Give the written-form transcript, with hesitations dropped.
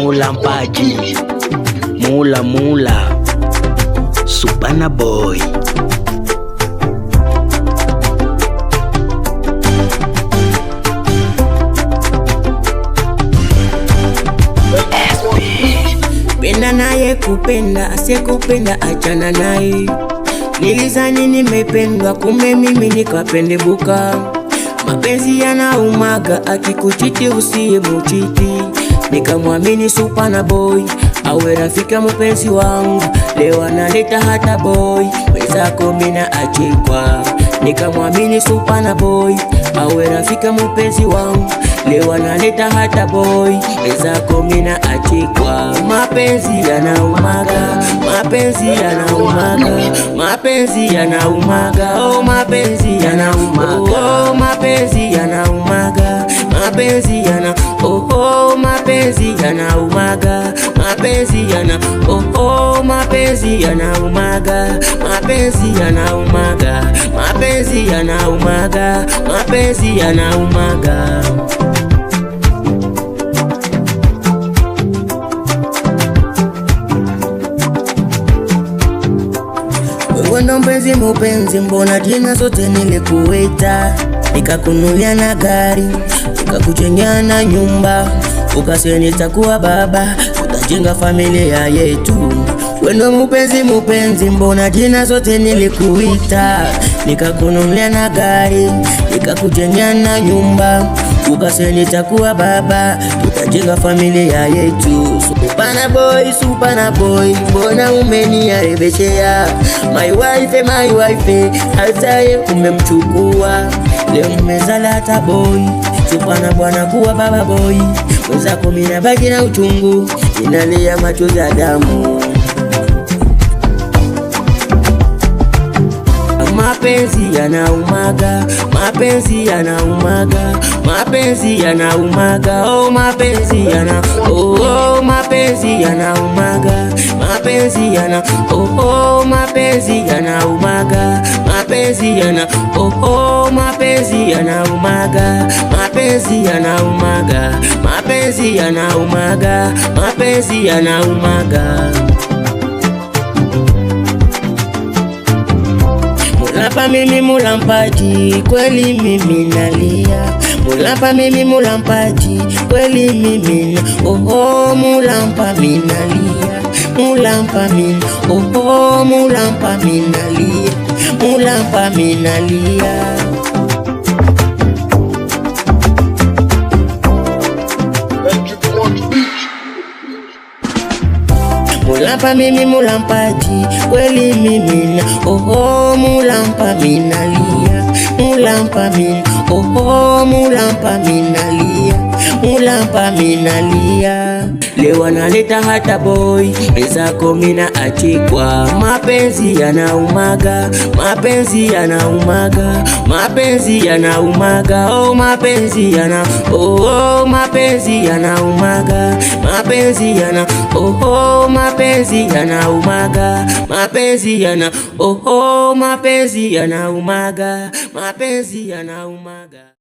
Mula Mpaji, Mula Supana Boy. Penda naye kupenda, asekupenda achana naye. Nilizani nimependwa, kumbe mimi nikapendebuka. Mapenzi yanaumaga, akikuchiti usiye muchiti. Nikamwamini Supana Boy, awe rafika mpenzi wangu. Leo analeta hata boy, wenzako mina achikwa. Nikamwamini Supana Boy, awe rafika mpenzi wangu. Leo analeta hata boy, wenzako mina achikwa. Mapenzi yanaumaga, mapenzi yanaumaga, mapenzi yanaumaga, oh mapenzi yanaumaga, oh mapenzi yanaumaga, mapenzi yana, oh mapenzi yanaumaga, mapenzi yana, oh mapenzi yanaumaga, mapenzi yanaumaga, mapenzi yanaumaga, mapenzi yanaumaga. Wewe ndo mpenzi mupenzi, mbona jina zote nilikuita? Nikakunulia na gari, nikakujengea na nyumba, ukasema nitakuwa baba, tutajenga familia yetu. Wewe ndo mpenzi mupenzi, mbona jina zote nilikuita? Nikakunulia na gari, nikakujengea na nyumba, ukasema nitakuwa baba, tutajenga familia yetu. Supana Boy, mbona umeniarebeshea? My wife, hataye umemchukua. Leo mmezala hata boy, Supana bwana kuwa baba boy. Mwenzako mina baki na uchungu, inalia machozi ya damu. Mapenzi yanaumaga, mapenzi yanaumaga, mapenzi yanaumaga, oh mapenzi yana, oh mapenzi yanaumaga, mapenzi yana, oh mapenzi yanaumaga, mapenzi yana, oh mapenzi yanaumaga, mapenzi yanaumaga, mapenzi yanaumaga, mapenzi yanaumaga. Mulapa mimi Mula Mpaji, kweli mimi nalia. Mulapa mimi Mula Mpaji, kweli mimi na, oh Mulampa minalia. Mulampa min, oh Mulampa minalia. Mulampa minalia. Mulapa mimi Mula Mpaji, kweli mimi na, oh Mulampa minalia. Mulampa min, oh Mulampa minalia. Mulampa minalia. Leo analeta hata boy, wenzako mina achikwa. Mapenzi yanaumaga, mapenzi yanaumaga, mapenzi yanaumaga, oh mapenzi yana, oh mapenzi yanaumaga, mapenzi yana, oh mapenzi yanaumaga, mapenzi yana, oh mapenzi yanaumaga, mapenzi yanaumaga.